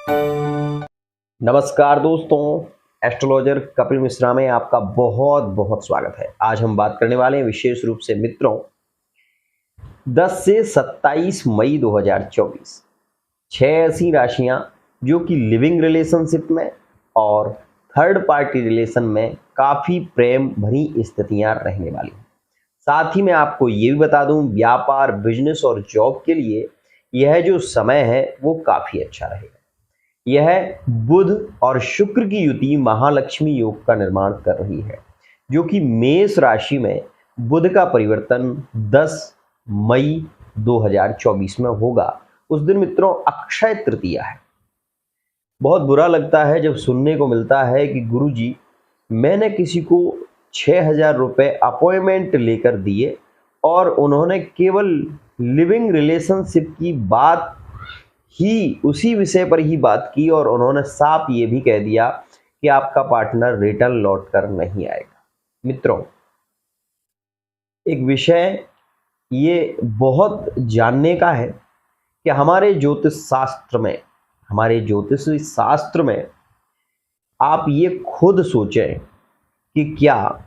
नमस्कार दोस्तों, एस्ट्रोलॉजर कपिल मिश्रा में आपका बहुत बहुत स्वागत है। आज हम बात करने वाले हैं विशेष रूप से मित्रों 10 से 27 मई 2024 छह ऐसी राशियां जो कि लिविंग रिलेशनशिप में और थर्ड पार्टी रिलेशन में काफ़ी प्रेम भरी स्थितियां रहने वाली हैं। साथ ही मैं आपको ये भी बता दूं, व्यापार, बिजनेस और जॉब के लिए यह जो समय है वो काफ़ी अच्छा रहेगा। यह बुध और शुक्र की युति महालक्ष्मी योग का निर्माण कर रही है, जो कि मेष राशि में बुध का परिवर्तन 10 मई 2024 में होगा। उस दिन मित्रों अक्षय तृतीया है। बहुत बुरा लगता है जब सुनने को मिलता है कि गुरुजी मैंने किसी को 6,000 रुपये अपॉइंटमेंट लेकर दिए और उन्होंने केवल लिविंग रिलेशनशिप की बात ही उसी विषय पर ही बात की और उन्होंने साफ ये भी कह दिया कि आपका पार्टनर रिटर्न लौट कर नहीं आएगा। मित्रों, एक विषय ये बहुत जानने का है कि हमारे ज्योतिष शास्त्र में आप ये खुद सोचें कि क्या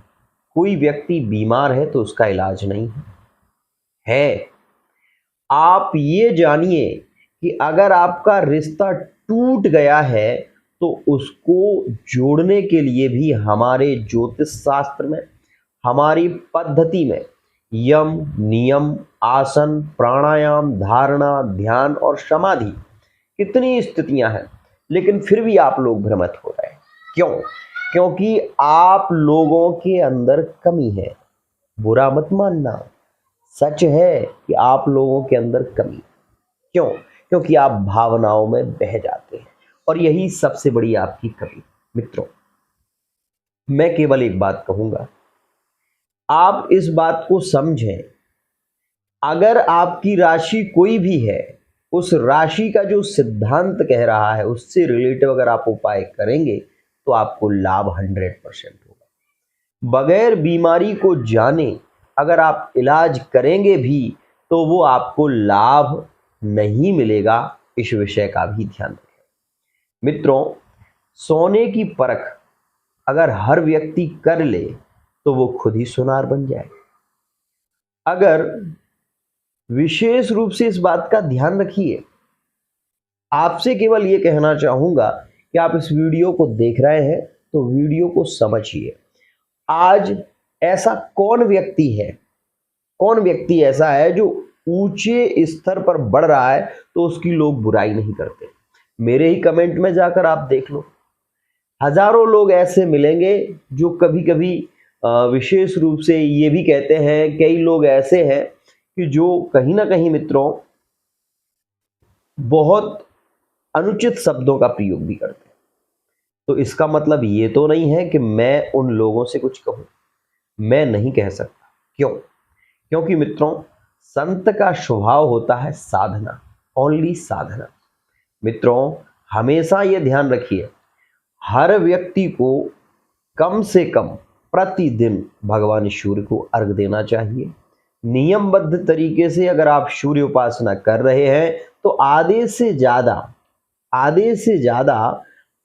कोई व्यक्ति बीमार है तो उसका इलाज नहीं है। आप ये जानिए कि अगर आपका रिश्ता टूट गया है तो उसको जोड़ने के लिए भी हमारे ज्योतिष शास्त्र में, हमारी पद्धति में यम, नियम, आसन, प्राणायाम, धारणा, ध्यान और समाधि कितनी स्थितियां हैं, लेकिन फिर भी आप लोग भ्रमित हो रहे हैं। क्यों? क्योंकि आप लोगों के अंदर कमी है। बुरा मत मानना, सच है कि आप लोगों के अंदर कमी। क्यों? क्योंकि आप भावनाओं में बह जाते हैं और यही सबसे बड़ी आपकी कमी। मित्रों, मैं केवल एक बात कहूंगा, आप इस बात को समझें, अगर आपकी राशि कोई भी है, उस राशि का जो सिद्धांत कह रहा है उससे रिलेटिव अगर आप उपाय करेंगे तो आपको लाभ 100% होगा। बगैर बीमारी को जाने अगर आप इलाज करेंगे भी तो वो आपको लाभ नहीं मिलेगा। इस विषय का भी ध्यान रखें। मित्रों, सोने की परख अगर हर व्यक्ति कर ले तो वो खुद ही सुनार बन जाए। अगर विशेष रूप से इस बात का ध्यान रखिए, आपसे केवल ये कहना चाहूंगा कि आप इस वीडियो को देख रहे हैं तो वीडियो को समझिए। आज ऐसा कौन व्यक्ति ऐसा है जो ऊंचे स्तर पर बढ़ रहा है तो उसकी लोग बुराई नहीं करते। मेरे ही कमेंट में जाकर आप देख लो, हजारों लोग ऐसे मिलेंगे जो कभी कभी विशेष रूप से ये भी कहते हैं, कई लोग ऐसे हैं कि जो कहीं ना कहीं मित्रों बहुत अनुचित शब्दों का प्रयोग भी करते हैं। तो इसका मतलब ये तो नहीं है कि मैं उन लोगों से कुछ कहूं, मैं नहीं कह सकता। क्यों? क्योंकि मित्रों संत का स्वभाव होता है साधना, ओनली साधना। मित्रों, हमेशा ये ध्यान रखिए, हर व्यक्ति को कम से कम प्रतिदिन भगवान सूर्य को अर्घ देना चाहिए। नियमबद्ध तरीके से अगर आप सूर्य उपासना कर रहे हैं तो आधे से ज्यादा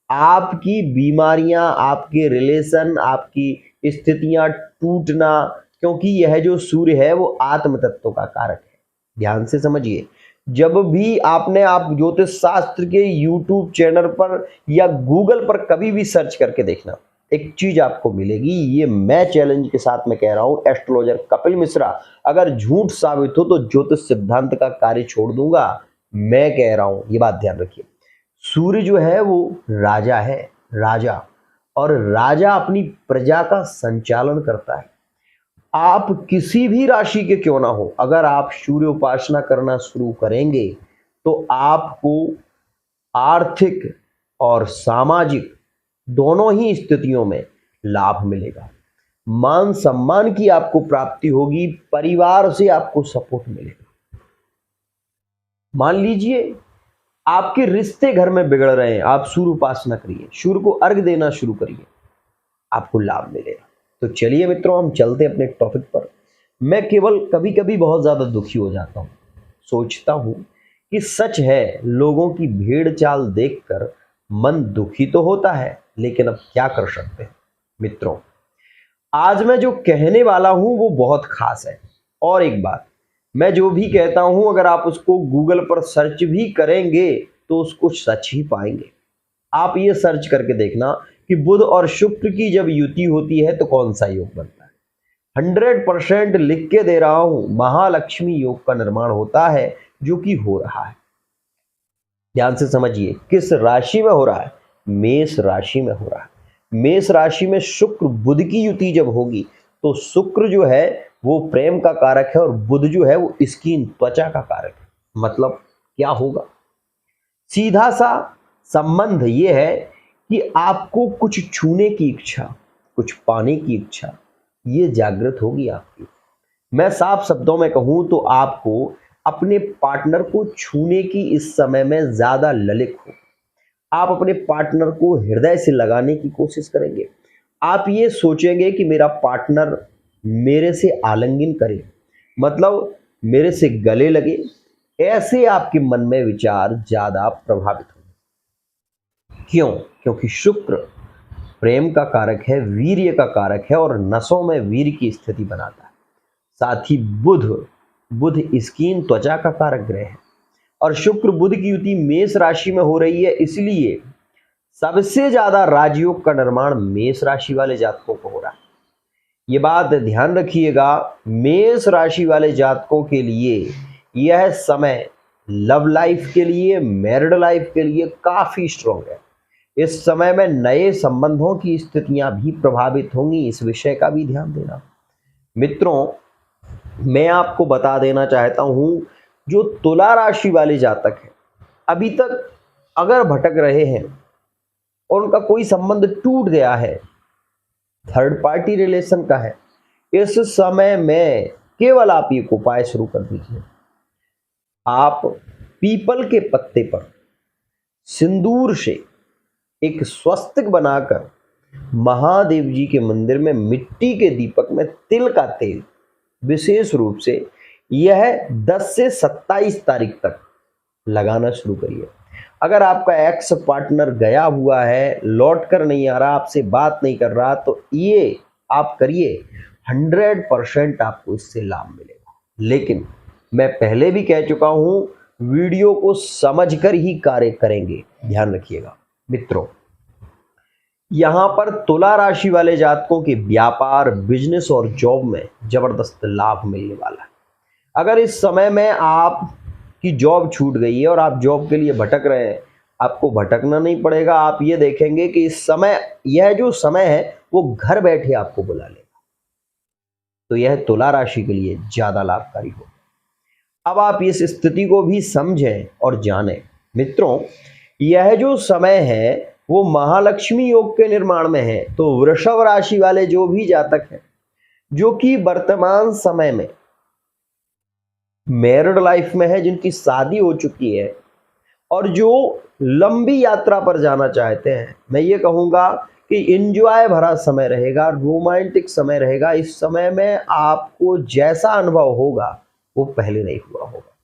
आपकी बीमारियां, आपके रिलेशन, आपकी स्थितियां टूटना, क्योंकि यह जो सूर्य है वो आत्म तत्व का कारक है। ध्यान से समझिए, जब भी आप ज्योतिष शास्त्र के यूट्यूब चैनल पर या गूगल पर कभी भी सर्च करके देखना, एक चीज आपको मिलेगी। ये मैं चैलेंज के साथ में कह रहा हूं, एस्ट्रोलॉजर कपिल मिश्रा, अगर झूठ साबित हो तो ज्योतिष सिद्धांत का कार्य छोड़ दूंगा। मैं कह रहा हूं, ये बात ध्यान रखिए। सूर्य जो है वो राजा है, और राजा अपनी प्रजा का संचालन करता है। आप किसी भी राशि के क्यों ना हो, अगर आप सूर्य उपासना करना शुरू करेंगे तो आपको आर्थिक और सामाजिक दोनों ही स्थितियों में लाभ मिलेगा। मान सम्मान की आपको प्राप्ति होगी, परिवार से आपको सपोर्ट मिलेगा। मान लीजिए आपके रिश्ते घर में बिगड़ रहे हैं, आप सूर्य उपासना करिए, सूर्य को अर्घ देना शुरू करिए, आपको लाभ मिलेगा। तो चलिए मित्रों, हम चलते हैं अपने टॉपिक पर। मैं केवल कभी कभी बहुत ज्यादा दुखी हो जाता हूं, सोचता हूं कि सच है, लोगों की भेड़ चाल देखकर मन दुखी तो होता है, लेकिन अब क्या कर सकते हैं। मित्रों, आज मैं जो कहने वाला हूं वो बहुत खास है। और एक बात, मैं जो भी कहता हूं अगर आप उसको गूगल पर सर्च भी करेंगे तो उसको सच ही पाएंगे। आप ये सर्च करके देखना कि बुध और शुक्र की जब युति होती है तो कौन सा योग बनता है। 100% लिख के दे रहा हूं, महालक्ष्मी योग का निर्माण होता है, जो कि हो रहा है। ध्यान से समझिए, किस राशि में हो रहा है? मेष राशि में हो रहा है। मेष राशि में शुक्र बुध की युति जब होगी तो शुक्र जो है वो प्रेम का कारक है और बुध जो है वो स्किन, त्वचा का कारक है। मतलब क्या होगा? सीधा सा संबंध ये है कि आपको कुछ छूने की इच्छा, कुछ पाने की इच्छा, ये जागृत होगी आपकी। मैं साफ शब्दों में कहूं तो आपको अपने पार्टनर को छूने की इस समय में ज्यादा ललित हो। आप अपने पार्टनर को हृदय से लगाने की कोशिश करेंगे। आप ये सोचेंगे कि मेरा पार्टनर मेरे से आलिंगन करे, मतलब मेरे से गले लगे। ऐसे आपके मन में विचार ज्यादा प्रभावित होंगे। क्यों? क्योंकि शुक्र प्रेम का कारक है, वीर्य का कारक है और नसों में वीर्य की स्थिति बनाता है। साथ ही बुध स्किन, त्वचा का कारक ग्रह है और शुक्र बुध की युति मेष राशि में हो रही है। इसलिए सबसे ज्यादा राजयोग का निर्माण मेष राशि वाले जातकों को हो रहा है। ये बात ध्यान रखिएगा, मेष राशि वाले जातकों के लिए यह समय लव लाइफ के लिए, मैरिड लाइफ के लिए काफी स्ट्रॉन्ग है। इस समय में नए संबंधों की स्थितियां भी प्रभावित होंगी, इस विषय का भी ध्यान देना। मित्रों, मैं आपको बता देना चाहता हूं, जो तुला राशि वाले जातक हैं, अभी तक अगर भटक रहे हैं और उनका कोई संबंध टूट गया है, थर्ड पार्टी रिलेशन का है, इस समय में केवल आप एक उपाय शुरू कर दीजिए। आप पीपल के पत्ते पर सिंदूर से एक स्वस्तिक बनाकर महादेव जी के मंदिर में मिट्टी के दीपक में तिल का तेल विशेष रूप से यह 10 से 27 तारीख तक लगाना शुरू करिए। अगर आपका एक्स पार्टनर गया हुआ है, लौट कर नहीं आ रहा, आपसे बात नहीं कर रहा, तो ये आप करिए, 100% आपको इससे लाभ मिलेगा। लेकिन मैं पहले भी कह चुका हूं, वीडियो को समझकर ही कार्य करेंगे, ध्यान रखिएगा। मित्रों, यहां पर तुला राशि वाले जातकों के व्यापार, बिजनेस और जॉब में जबरदस्त लाभ मिलने वाला है। अगर इस समय में आपकी जॉब छूट गई है और आप जॉब के लिए भटक रहे हैं, आपको भटकना नहीं पड़ेगा। आप ये देखेंगे कि इस समय, यह जो समय है वो घर बैठे आपको बुला लेगा, तो यह तुला राशि के लिए ज्यादा लाभकारी होगा। अब आप इस स्थिति को भी समझें और जानें। मित्रों, यह जो समय है वो महालक्ष्मी योग के निर्माण में है। तो वृषभ राशि वाले जो भी जातक हैं, जो कि वर्तमान समय में मैरिड लाइफ में है, जिनकी शादी हो चुकी है और जो लंबी यात्रा पर जाना चाहते हैं, मैं ये कहूंगा कि एंजॉय भरा समय रहेगा, रोमांटिक समय रहेगा। इस समय में आपको जैसा अनुभव होगा वो पहले नहीं हुआ होगा।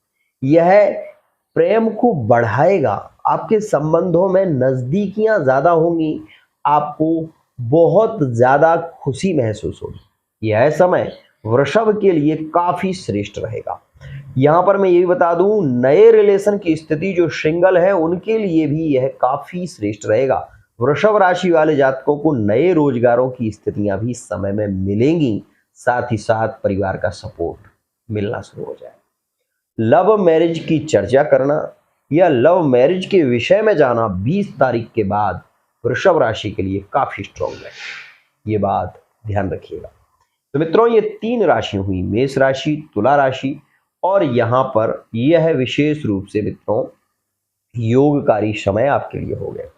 यह प्रेम को बढ़ाएगा, आपके संबंधों में नजदीकियां ज्यादा होंगी, आपको बहुत ज्यादा खुशी महसूस होगी। यह समय वृषभ के लिए काफी श्रेष्ठ रहेगा। यहां पर मैं ये भी बता दूं, नए रिलेशन की स्थिति जो सिंगल है उनके लिए भी यह काफी श्रेष्ठ रहेगा। वृषभ राशि वाले जातकों को नए रोजगारों की स्थितियां भी इस समय में मिलेंगी, साथ ही साथ परिवार का सपोर्ट मिलना शुरू हो जाए। लव मैरिज की चर्चा करना या लव मैरिज के विषय में जाना 20 तारीख के बाद वृषभ राशि के लिए काफी स्ट्रॉन्ग है, ये बात ध्यान रखिएगा। तो मित्रों, ये 3 राशि हुई, मेष राशि, तुला राशि और यहां पर यह विशेष रूप से मित्रों योगकारी समय आपके लिए हो गए।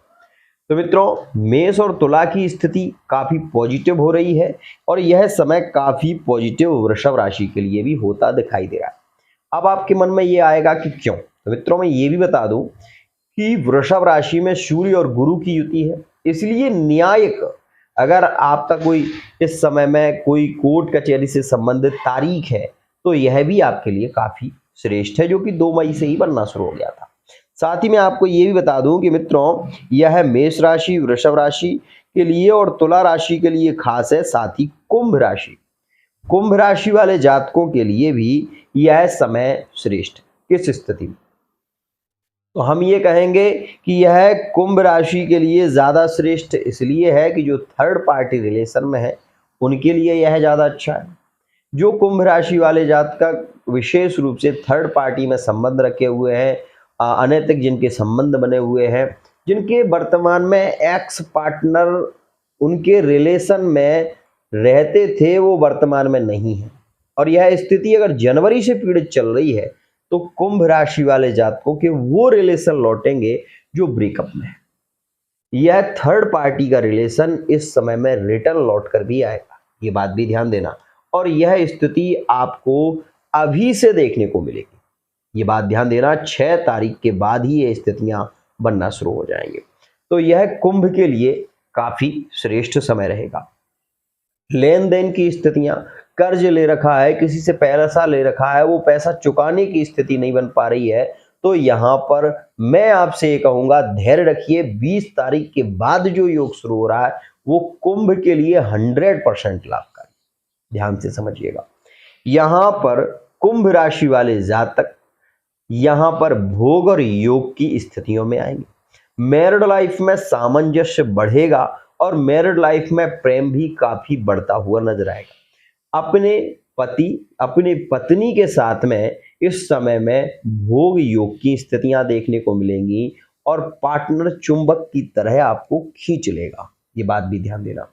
तो मित्रों, मेष और तुला की स्थिति काफी पॉजिटिव हो रही है और यह समय काफी पॉजिटिव वृषभ राशि के लिए भी होता दिखाई दे रहा है। अब आपके मन में ये आएगा कि क्यों? तो मित्रों, मैं ये भी बता दूं कि वृषभ राशि में सूर्य और गुरु की युति है, इसलिए न्यायिक, अगर आपका कोई इस समय में कोई कोर्ट कचहरी से संबंधित तारीख है तो यह भी आपके लिए काफी श्रेष्ठ है, जो कि 2 मई से ही बनना शुरू हो गया था। साथ ही मैं आपको ये भी बता दूं कि मित्रों, यह मेष राशि, वृषभ राशि के लिए और तुला राशि के लिए खास है। साथ ही कुंभ राशि वाले जातकों के लिए भी यह समय श्रेष्ठ। किस स्थिति में? तो हम ये कहेंगे कि यह कुंभ राशि के लिए ज़्यादा श्रेष्ठ इसलिए है कि जो थर्ड पार्टी रिलेशन में है उनके लिए यह ज़्यादा अच्छा है। जो कुंभ राशि वाले जातक विशेष रूप से थर्ड पार्टी में संबंध रखे हुए हैं, अनैतिक जिनके संबंध बने हुए हैं, जिनके वर्तमान में एक्स पार्टनर उनके रिलेशन में रहते थे, वो वर्तमान में नहीं है, और यह स्थिति अगर जनवरी से पीड़ित चल रही है, तो कुंभ राशि वाले जातकों के वो रिलेशन लौटेंगे जो ब्रेकअप में है। यह थर्ड पार्टी का रिलेशन इस समय में रिटर्न लौट कर भी आएगा, ये बात भी ध्यान देना। और यह स्थिति आपको अभी से देखने को मिलेगी, ये बात ध्यान देना। 6 तारीख के बाद ही ये स्थितियां बनना शुरू हो जाएंगे। तो यह कुंभ के लिए काफी श्रेष्ठ समय रहेगा। लेन देन की स्थितियां, कर्ज ले रखा है, किसी से पैसा ले रखा है, वो पैसा चुकाने की स्थिति नहीं बन पा रही है, तो यहाँ पर मैं आपसे ये कहूँगा, धैर्य रखिए। 20 तारीख के बाद जो योग शुरू हो रहा है वो कुंभ के लिए 100% लाभकारी, ध्यान से समझिएगा। यहाँ पर कुंभ राशि वाले जातक यहाँ पर भोग और योग की स्थितियों में आएंगे। मैरिड लाइफ में सामंजस्य बढ़ेगा और मैरिड लाइफ में प्रेम भी काफी बढ़ता हुआ नजर आएगा। अपने पत्नी के साथ में इस समय में भोग योग की स्थितियां देखने को मिलेंगी और पार्टनर चुंबक की तरह आपको खींच लेगा, ये बात भी ध्यान देना।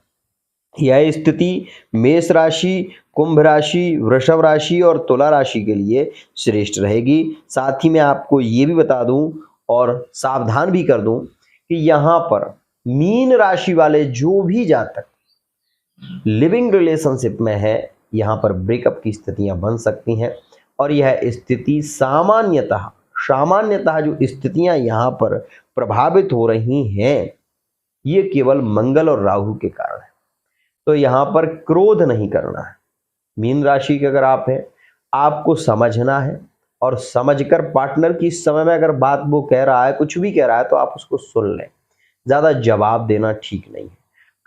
यह स्थिति मेष राशि, कुंभ राशि, वृषभ राशि और तुला राशि के लिए श्रेष्ठ रहेगी। साथ ही मैं आपको ये भी बता दूं और सावधान भी कर दूं कि यहाँ पर मीन राशि वाले जो भी जातक लिविंग रिलेशनशिप में है, यहाँ पर ब्रेकअप की स्थितियां बन सकती हैं। और यह स्थिति सामान्यतः जो स्थितियां यहाँ पर प्रभावित हो रही हैं, ये केवल मंगल और राहु के कारण है। तो यहाँ पर क्रोध नहीं करना है। मीन राशि के अगर आप हैं, आपको समझना है और समझकर पार्टनर की इस समय में अगर बात वो कह रहा है, कुछ भी कह रहा है, तो आप उसको सुन लें। ज़्यादा जवाब देना ठीक नहीं है,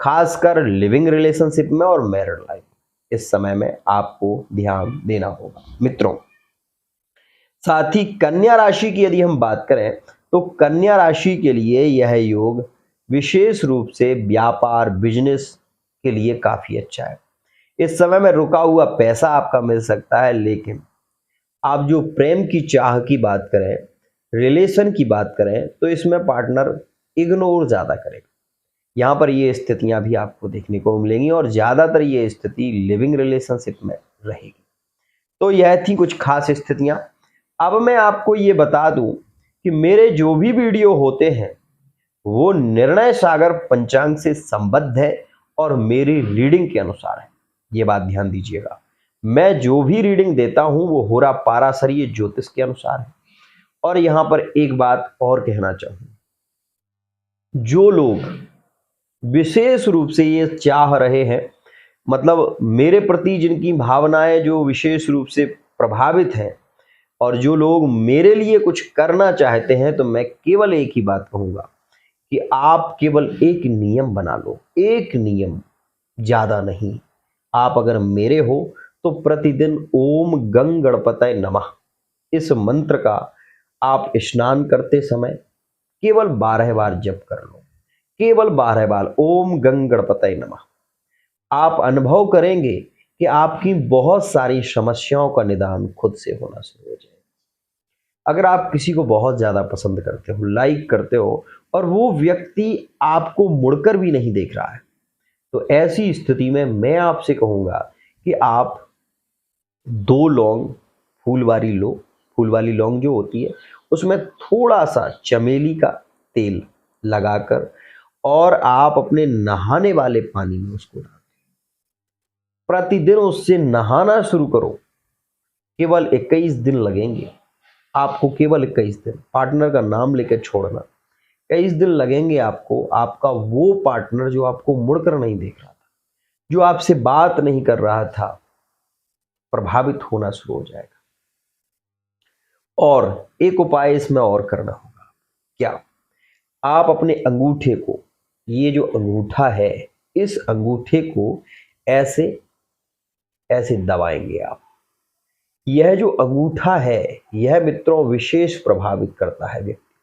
खासकर लिविंग रिलेशनशिप में और मैरिड लाइफ इस समय में आपको ध्यान देना होगा मित्रों। साथ ही कन्या राशि की यदि हम बात करें, तो कन्या राशि के लिए यह योग विशेष रूप से व्यापार, बिजनेस के लिए काफी अच्छा है। इस समय में रुका हुआ पैसा आपका मिल सकता है, लेकिन आप जो प्रेम की चाह की बात करें, रिलेशन की बात करें, तो इसमें पार्टनर इग्नोर ज़्यादा करेगा। यहाँ पर ये स्थितियाँ भी आपको देखने को मिलेंगी और ज़्यादातर ये स्थिति लिविंग रिलेशनशिप में रहेगी। तो यह थी कुछ खास स्थितियाँ। अब मैं आपको ये बता दूं कि मेरे जो भी वीडियो होते हैं वो निर्णय सागर पंचांग से संबद्ध है और मेरी रीडिंग के अनुसार है, ये बात ध्यान दीजिएगा। मैं जो भी रीडिंग देता हूं वो होरा पाराशरीय ज्योतिष के अनुसार है। और यहां पर एक बात और कहना चाहूंगा, जो लोग विशेष रूप से ये चाह रहे हैं, मतलब मेरे प्रति जिनकी भावनाएं जो विशेष रूप से प्रभावित हैं और जो लोग मेरे लिए कुछ करना चाहते हैं, तो मैं केवल एक ही बात कहूंगा कि आप केवल एक नियम बना लो, एक नियम, ज्यादा नहीं। आप अगर मेरे हो तो प्रतिदिन ओम गंग गणपतये नमः इस मंत्र का आप स्नान करते समय केवल 12 बार जप कर लो, केवल 12 बार ओम गंग गणपतये नमः। आप अनुभव करेंगे कि आपकी बहुत सारी समस्याओं का निदान खुद से होना शुरू हो जाएगा। अगर आप किसी को बहुत ज़्यादा पसंद करते हो, लाइक करते हो, और वो व्यक्ति आपको मुड़कर भी नहीं देख रहा है, तो ऐसी स्थिति में मैं आपसे कहूँगा कि आप 2 लौंग फूल वाली लो। फूल वाली लौंग जो होती है उसमें थोड़ा सा चमेली का तेल लगाकर और आप अपने नहाने वाले पानी में उसको डाल, प्रतिदिन उससे नहाना शुरू करो। केवल 21 दिन लगेंगे आपको, केवल 21 दिन। पार्टनर का नाम लेकर छोड़ना, 21 दिन लगेंगे आपको। आपका वो पार्टनर जो आपको मुड़कर नहीं देख रहा था, जो आपसे बात नहीं कर रहा था, प्रभावित होना शुरू हो जाएगा। और एक उपाय इसमें और करना होगा। क्या आप अपने अंगूठे को, ये जो अंगूठा है, इस अंगूठे को ऐसे ऐसे दबाएंगे आप। यह जो अंगूठा है, यह मित्रों विशेष प्रभावित करता है व्यक्ति।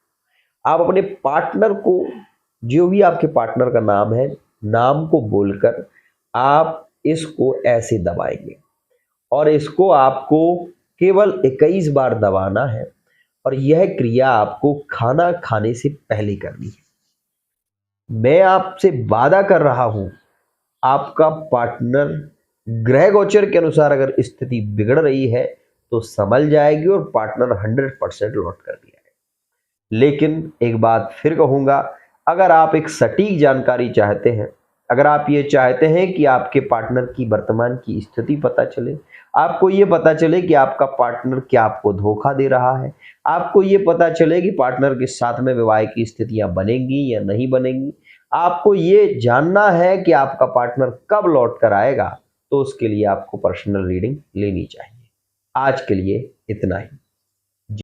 आप अपने पार्टनर को, जो भी आपके पार्टनर का नाम है, नाम को बोलकर आप इसको ऐसे दबाएंगे और इसको आपको केवल 21 बार दबाना है और यह क्रिया आपको खाना खाने से पहले करनी है। मैं आपसे वादा कर रहा हूं, आपका पार्टनर ग्रह गोचर के अनुसार अगर स्थिति बिगड़ रही है तो संभल जाएगी और पार्टनर 100% लौट कर दिया है। लेकिन एक बात फिर कहूंगा, अगर आप एक सटीक जानकारी चाहते हैं, अगर आप ये चाहते हैं कि आपके पार्टनर की वर्तमान की स्थिति पता चले, आपको ये पता चले कि आपका पार्टनर क्या आपको धोखा दे रहा है, आपको ये पता चले कि पार्टनर के साथ में विवाह की स्थितियां बनेंगी या नहीं बनेंगी, आपको ये जानना है कि आपका पार्टनर कब लौट कर आएगा, तो उसके लिए आपको पर्सनल रीडिंग लेनी चाहिए। आज के लिए इतना ही।